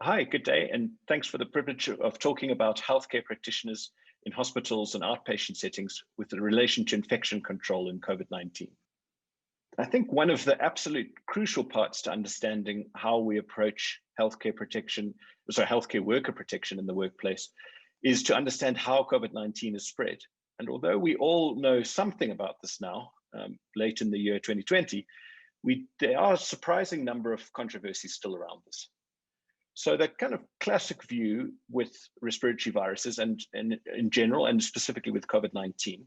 Hi, good day, and thanks for the privilege of talking about healthcare practitioners in hospitals and outpatient settings with relation to infection control in COVID-19. I think one of the absolute crucial parts to understanding how we approach healthcare worker protection in the workplace is to understand how COVID-19 is spread. And although we all know something about this now, late in the year 2020, there are a surprising number of controversies still around this. So the kind of classic view with respiratory viruses and in general, and specifically with COVID-19,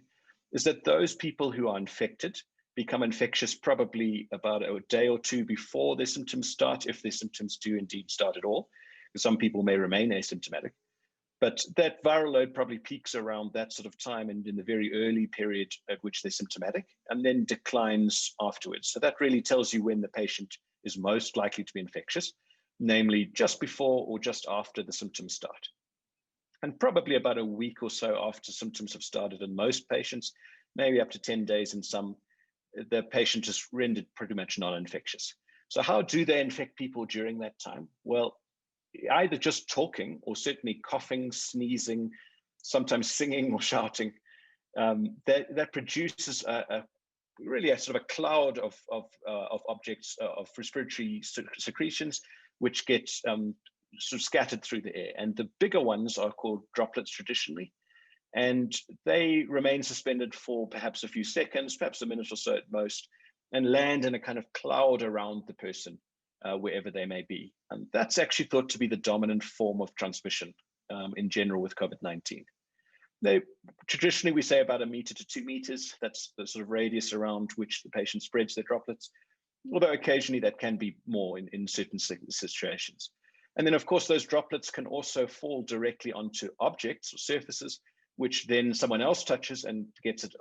is that those people who are infected become infectious probably about a day or two before their symptoms start, if their symptoms do indeed start at all, because some people may remain asymptomatic. But that viral load probably peaks around that sort of time and in the very early period at which they're symptomatic, and then declines afterwards. So that really tells you when the patient is most likely to be infectious, namely just before or just after the symptoms start. And probably about a week or so after symptoms have started in most patients, maybe up to 10 days in some, the patient is rendered pretty much non-infectious. So how do they infect people during that time? Well, either just talking or certainly coughing, sneezing, sometimes singing or shouting, that produces really a sort of a cloud of objects, of respiratory secretions, which get sort of scattered through the air. And the bigger ones are called droplets traditionally, and they remain suspended for perhaps a few seconds, perhaps a minute or so at most, and land in a kind of cloud around the person, wherever they may be. And that's actually thought to be the dominant form of transmission in general with COVID-19. Traditionally, we say about 1 meter to 2 meters. That's the sort of radius around which the patient spreads their droplets, although occasionally that can be more in certain situations. And then, of course, those droplets can also fall directly onto objects or surfaces, which then someone else touches and gets it,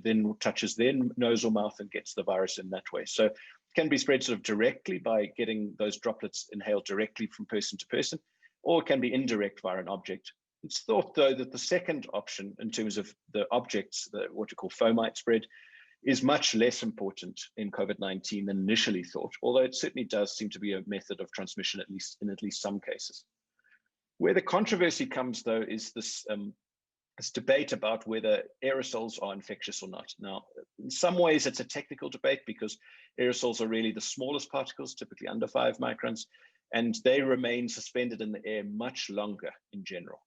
then touches their nose or mouth and gets the virus in that way. So it can be spread sort of directly by getting those droplets inhaled directly from person to person, or it can be indirect via an object. It's thought, though, that the second option in terms of the objects, what you call fomite spread, is much less important in COVID-19 than initially thought, although it certainly does seem to be a method of transmission, at least in some cases. Where the controversy comes, though, is this debate about whether aerosols are infectious or not. Now, in some ways, it's a technical debate because aerosols are really the smallest particles, typically under 5 microns, and they remain suspended in the air much longer in general.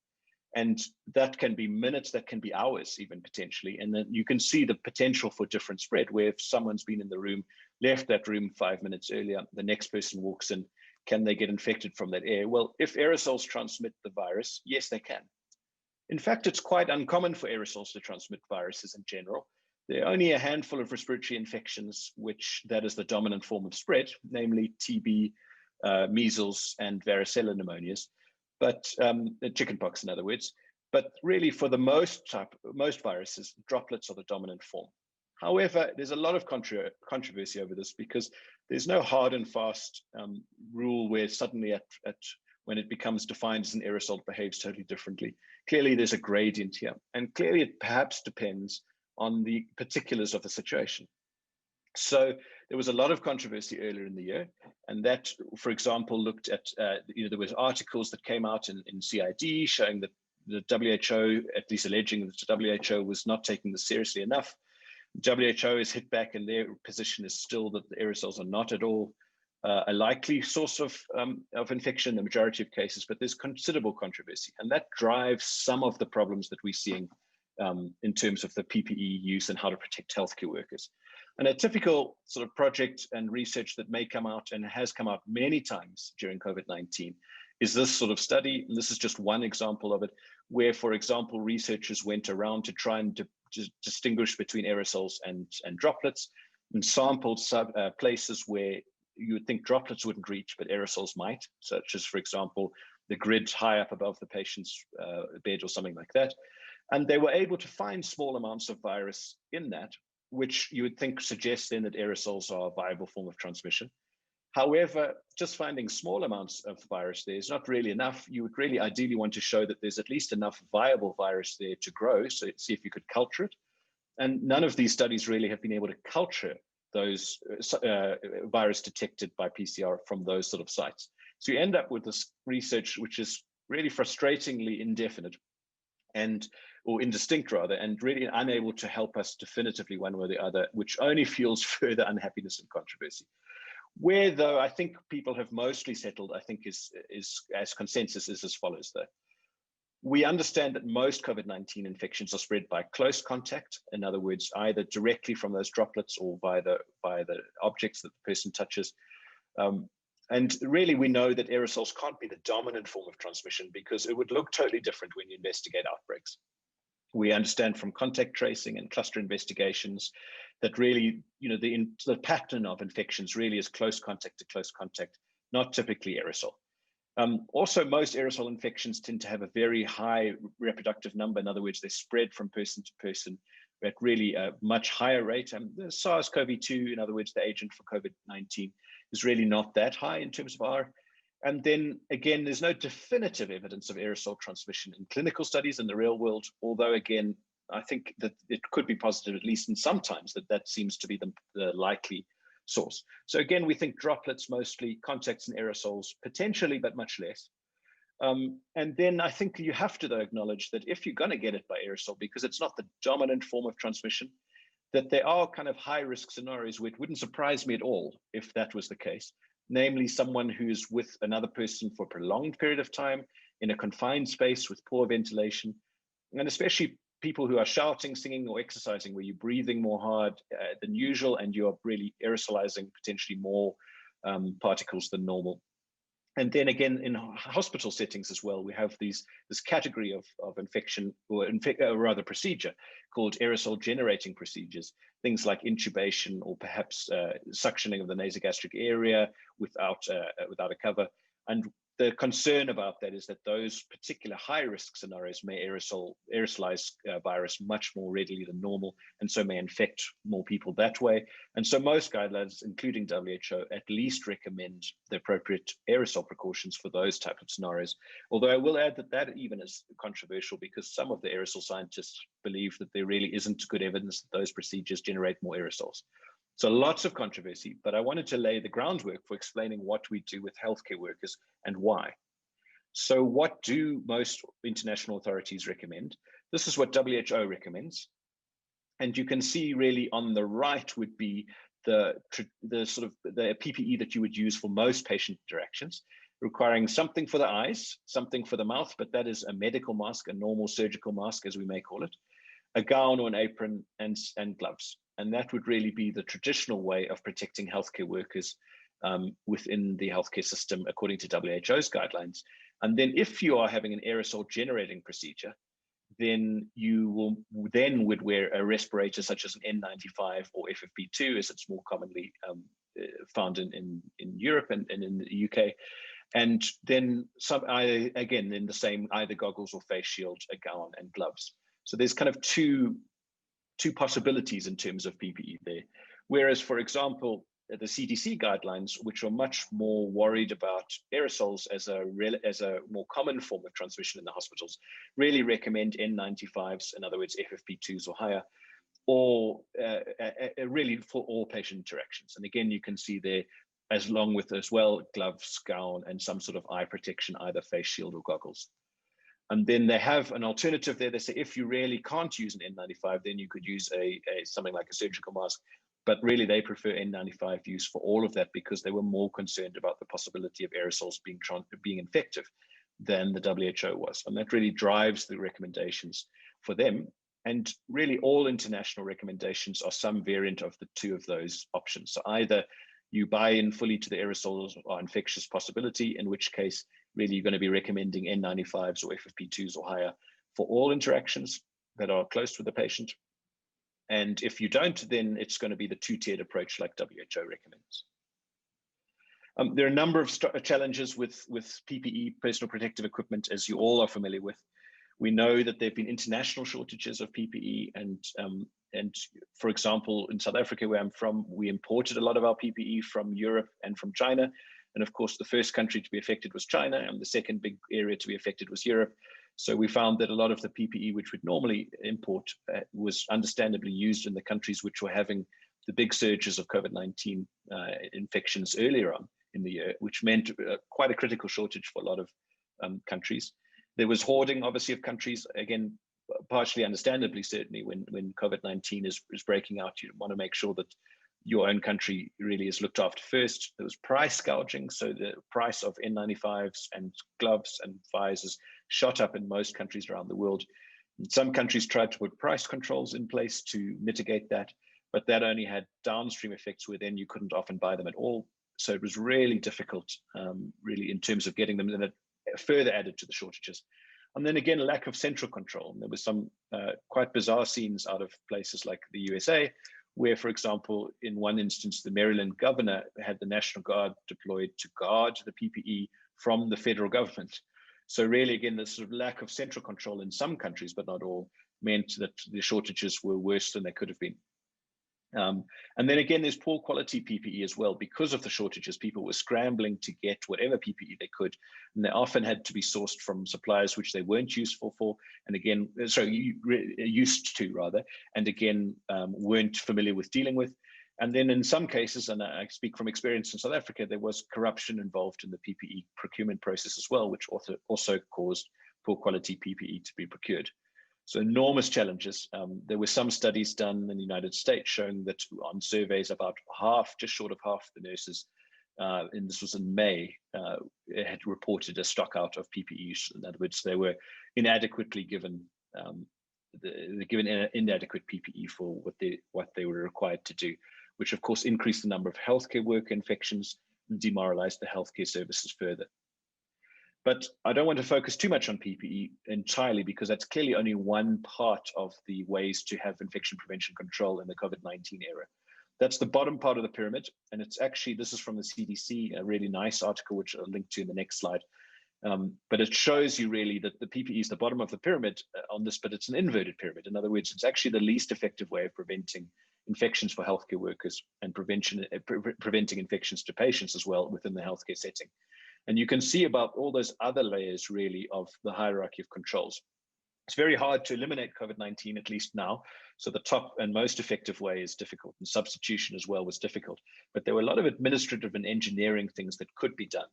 And that can be minutes, that can be hours even potentially. And then you can see the potential for different spread, where if someone's been in the room, left that room 5 minutes earlier, the next person walks in, can they get infected from that air? Well, if aerosols transmit the virus, yes, they can. In fact, it's quite uncommon for aerosols to transmit viruses in general. There are only a handful of respiratory infections, which that is the dominant form of spread, namely TB, measles, and varicella pneumonias. But chickenpox, in other words. But really, for the most viruses, droplets are the dominant form. However, there's a lot of controversy over this because there's no hard and fast rule where suddenly when it becomes defined as an aerosol, it behaves totally differently. Clearly, there's a gradient here, and clearly it perhaps depends on the particulars of the situation. So there was a lot of controversy earlier in the year, and that, for example, looked at, there was articles that came out in CID showing that the WHO, at least alleging that the WHO was not taking this seriously enough. WHO has hit back, and their position is still that the aerosols are not at all a likely source of infection in the majority of cases, but there's considerable controversy, and that drives some of the problems that we're seeing in terms of the PPE use and how to protect healthcare workers. And a typical sort of project and research that may come out and has come out many times during COVID-19 is this sort of study. And this is just one example of it, where, for example, researchers went around to try and distinguish between aerosols and droplets, and sampled places where you would think droplets wouldn't reach, but aerosols might, such as, for example, the grid high up above the patient's bed or something like that. And they were able to find small amounts of virus in that, which you would think suggests then that aerosols are a viable form of transmission. However, just finding small amounts of virus there is not really enough. You would really ideally want to show that there's at least enough viable virus there to grow, so see if you could culture it. And none of these studies really have been able to culture those virus detected by PCR from those sort of sites. So you end up with this research which is really frustratingly indefinite or indistinct rather, and really unable to help us definitively one way or the other, which only fuels further unhappiness and controversy. Where, though, I think people have mostly settled, I think is as consensus is as follows, though. We understand that most COVID-19 infections are spread by close contact. In other words, either directly from those droplets or via the objects that the person touches. And really, we know that aerosols can't be the dominant form of transmission because it would look totally different when you investigate outbreaks. We understand from contact tracing and cluster investigations that really, the pattern of infections really is close contact to close contact, not typically aerosol. Also, most aerosol infections tend to have a very high reproductive number. In other words, they spread from person to person at really a much higher rate. The SARS-CoV-2, in other words, the agent for COVID-19, is really not that high in terms of R. And then again, there's no definitive evidence of aerosol transmission in clinical studies in the real world, although again, I think that it could be positive, at least in sometimes, that seems to be the likely source. So again, we think droplets mostly, contacts and aerosols potentially, but much less. And then I think you have to though acknowledge that if you're going to get it by aerosol, because it's not the dominant form of transmission, that there are kind of high risk scenarios where it wouldn't surprise me at all if that was the case. Namely, someone who's with another person for a prolonged period of time in a confined space with poor ventilation, and especially people who are shouting, singing, or exercising, where you're breathing more hard than usual, and you're really aerosolizing potentially more particles than normal. And then again, in hospital settings as well, we have this category of infection, or rather procedure, called aerosol generating procedures, things like intubation or perhaps suctioning of the nasogastric area without a cover. And the concern about that is that those particular high-risk scenarios may aerosolize virus much more readily than normal, and so may infect more people that way. And so most guidelines, including WHO, at least recommend the appropriate aerosol precautions for those types of scenarios. Although I will add that even is controversial because some of the aerosol scientists believe that there really isn't good evidence that those procedures generate more aerosols. So lots of controversy, but I wanted to lay the groundwork for explaining what we do with healthcare workers and why. So what do most international authorities recommend? This is what WHO recommends. And you can see really on the right would be the PPE that you would use for most patient interactions, requiring something for the eyes, something for the mouth, but that is a medical mask, a normal surgical mask, as we may call it, a gown or an apron, and gloves. And that would really be the traditional way of protecting healthcare workers within the healthcare system, according to WHO's guidelines. And then if you are having an aerosol generating procedure, then you would wear a respirator such as an N95 or FFP2, as it's more commonly found in Europe and in the UK. And then in the same either goggles or face shield, a gown and gloves. So there's kind of two possibilities in terms of PPE there. Whereas, for example, the CDC guidelines, which are much more worried about aerosols as a more common form of transmission in the hospitals, really recommend N95s, in other words, FFP2s or higher, or really for all patient interactions. And again, you can see there, along with as well, gloves, gown, and some sort of eye protection, either face shield or goggles. And then they have an alternative there. They say if you really can't use an N95, then you could use something like a surgical mask. But really, they prefer N95 use for all of that because they were more concerned about the possibility of aerosols being infective than the WHO was. And that really drives the recommendations for them. And really, all international recommendations are some variant of the two of those options. So either you buy in fully to the aerosols or infectious possibility, in which case, really, you're going to be recommending N95s or FFP2s or higher for all interactions that are close with the patient. And if you don't, then it's going to be the two-tiered approach like WHO recommends. There are a number of challenges with PPE, personal protective equipment, as you all are familiar with. We know that there have been international shortages of PPE, and for example, in South Africa, where I'm from, we imported a lot of our PPE from Europe and from China. And of course, the first country to be affected was China, and the second big area to be affected was Europe. So we found that a lot of the PPE which we'd normally import was understandably used in the countries which were having the big surges of COVID-19 infections earlier on, in the year, which meant quite a critical shortage for a lot of countries. There was hoarding, obviously, of countries, again, partially understandably, certainly when COVID-19 is breaking out, you want to make sure that your own country really is looked after first. There was price gouging, so the price of N95s and gloves and visors shot up in most countries around the world. And some countries tried to put price controls in place to mitigate that, but that only had downstream effects where then you couldn't often buy them at all. So it was really difficult, really, in terms of getting them, and it further added to the shortages. And then again, lack of central control. There was some quite bizarre scenes out of places like the USA, where, for example, in one instance, the Maryland governor had the National Guard deployed to guard the PPE from the federal government. So really, again, this sort of lack of central control in some countries, but not all, meant that the shortages were worse than they could have been. And then again, there's poor quality PPE as well. Because of the shortages, people were scrambling to get whatever PPE they could, and they often had to be sourced from suppliers which they weren't useful for, and again, used to rather, and again, weren't familiar with dealing with. And then in some cases, and I speak from experience in South Africa, there was corruption involved in the PPE procurement process as well, which also caused poor quality PPE to be procured. So enormous challenges. There were some studies done in the United States showing that on surveys, about half, just short of half the nurses, and this was in May, had reported a stock out of PPE. In other words, they were inadequately given, inadequate PPE for what they were required to do, which of course increased the number of healthcare worker infections and demoralized the healthcare services further. But I don't want to focus too much on PPE entirely, because that's clearly only one part of the ways to have infection prevention control in the COVID-19 era. That's the bottom part of the pyramid. And it's actually, this is from the CDC, a really nice article, which I'll link to in the next slide. But it shows you really that the PPE is the bottom of the pyramid on this, but it's an inverted pyramid. In other words, it's actually the least effective way of preventing infections for healthcare workers and preventing infections to patients as well within the healthcare setting. And you can see about all those other layers really of the hierarchy of controls. It's very hard to eliminate COVID-19, at least now. So the top and most effective way is difficult, and substitution as well was difficult. But there were a lot of administrative and engineering things that could be done.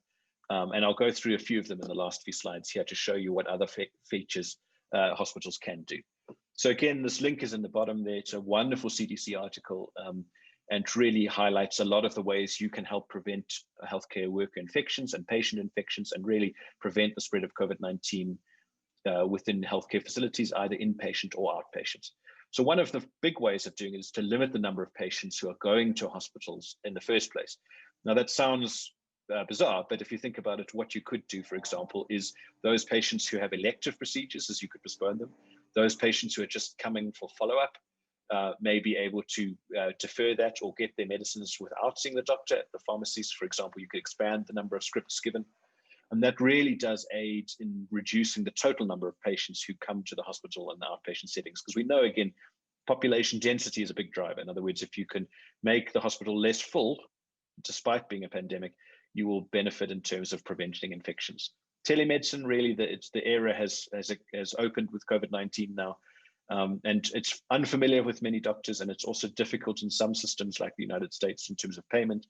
And I'll go through a few of them in the last few slides here to show you what other features hospitals can do. So again, this link is in the bottom there. It's a wonderful CDC article, and really highlights a lot of the ways you can help prevent healthcare worker infections and patient infections, and really prevent the spread of COVID-19 within healthcare facilities, either inpatient or outpatient. So one of the big ways of doing it is to limit the number of patients who are going to hospitals in the first place. Now that sounds bizarre, but if you think about it, what you could do, for example, is those patients who have elective procedures, as you could postpone them, those patients who are just coming for follow-up, may be able to defer that or get their medicines without seeing the doctor at the pharmacies. For example, you could expand the number of scripts given. And that really does aid in reducing the total number of patients who come to the hospital in the outpatient settings. Because we know, again, population density is a big driver. In other words, if you can make the hospital less full, despite being a pandemic, you will benefit in terms of preventing infections. Telemedicine, really, the era has opened with COVID-19 now. And it's unfamiliar with many doctors, and it's also difficult in some systems like the United States in terms of payment.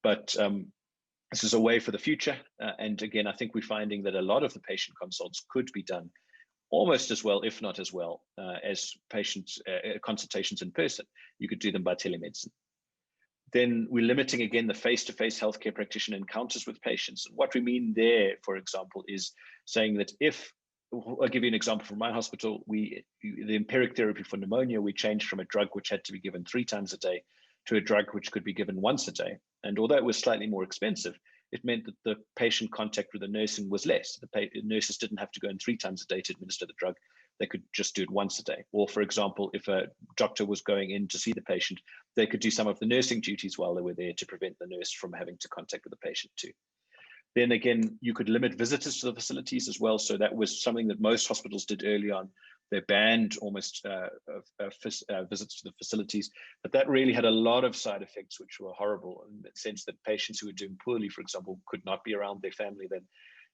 But this is a way for the future. And again, I think we're finding that a lot of the patient consults could be done almost as well, if not as well, as patient consultations in person. You could do them by telemedicine. Then we're limiting, again, the face-to-face healthcare practitioner encounters with patients. And what we mean there, for example, is saying that if, I'll give you an example from my hospital, the empiric therapy for pneumonia, we changed from a drug which had to be given 3 times a day to a drug which could be given once a day. And although it was slightly more expensive, it meant that the patient contact with the nursing was less. The nurses didn't have to go in 3 times a day to administer the drug. They could just do it once a day. Or for example, if a doctor was going in to see the patient, they could do some of the nursing duties while they were there to prevent the nurse from having to contact with the patient too. Then again, you could limit visitors to the facilities as well. So that was something that most hospitals did early on. They banned almost visits to the facilities, but that really had a lot of side effects, which were horrible in the sense that patients who were doing poorly, for example, could not be around their family then.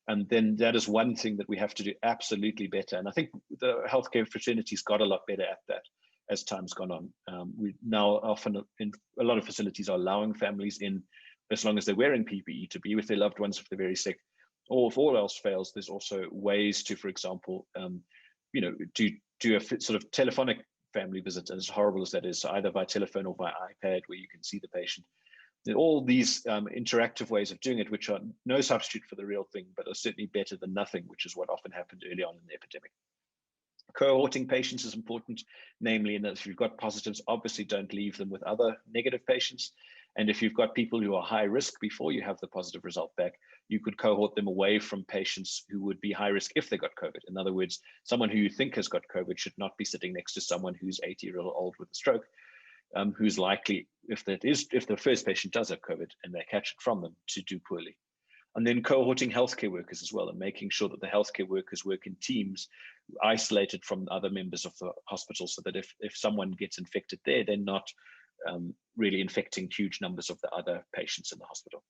And then that is one thing that we have to do absolutely better. And I think the healthcare fraternities got a lot better at that as time's gone on. We now often in a lot of facilities are allowing families in as long as they're wearing PPE, to be with their loved ones if they're very sick. Or if all else fails, there's also ways to, for example, do a sort of telephonic family visit, as horrible as that is, so either by telephone or by iPad, where you can see the patient. All these interactive ways of doing it, which are no substitute for the real thing, but are certainly better than nothing, which is what often happened early on in the epidemic. Cohorting patients is important, namely in that if you've got positives, obviously don't leave them with other negative patients. And if you've got people who are high risk before you have the positive result back, you could cohort them away from patients who would be high risk if they got COVID. In other words, someone who you think has got COVID should not be sitting next to someone who's 80 years old with a stroke, who's likely, if the first patient does have COVID and they catch it from them, to do poorly. And then cohorting healthcare workers as well, and making sure that the healthcare workers work in teams isolated from other members of the hospital, so that if someone gets infected there, they're not really infecting huge numbers of the other patients in the hospital.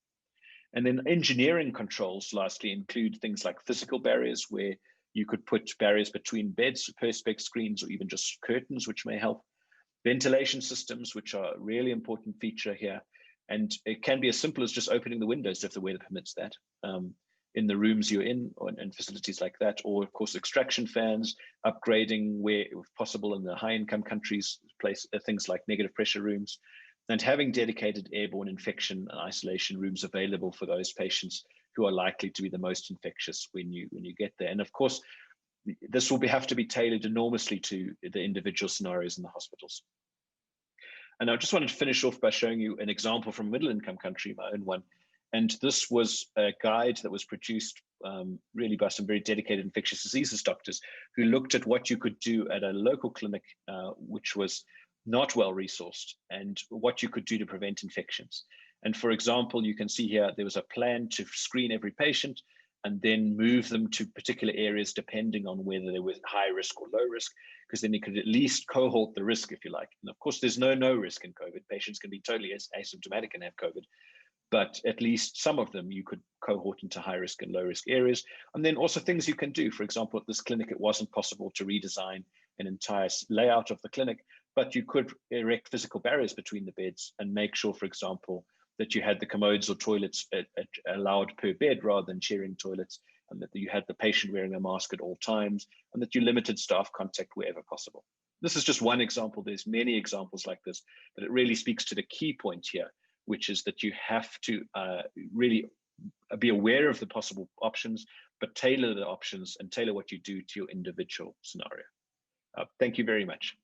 And then engineering controls, lastly, include things like physical barriers, where you could put barriers between beds, perspex screens, or even just curtains, which may help. Ventilation systems, which are a really important feature here. And it can be as simple as just opening the windows if the weather permits that, in the rooms you're in, and facilities like that, or of course extraction fans, upgrading where if possible in the high-income countries, things like negative pressure rooms, and having dedicated airborne infection and isolation rooms available for those patients who are likely to be the most infectious when you get there. And of course, this will have to be tailored enormously to the individual scenarios in the hospitals. And I just wanted to finish off by showing you an example from a middle-income country, my own one. And this was a guide that was produced really by some very dedicated infectious diseases doctors who looked at what you could do at a local clinic, which was not well resourced, and what you could do to prevent infections. And for example, you can see here, there was a plan to screen every patient and then move them to particular areas depending on whether they were high risk or low risk, because then you could at least cohort the risk, if you like. And of course, there's no risk in COVID. Patients can be totally asymptomatic and have COVID, but at least some of them you could cohort into high risk and low risk areas. And then also things you can do. For example, at this clinic, it wasn't possible to redesign an entire layout of the clinic, but you could erect physical barriers between the beds and make sure, for example, that you had the commodes or toilets allowed per bed rather than sharing toilets, and that you had the patient wearing a mask at all times, and that you limited staff contact wherever possible. This is just one example. There's many examples like this, but it really speaks to the key point here, which is that you have to really be aware of the possible options, but tailor the options and tailor what you do to your individual scenario. Thank you very much.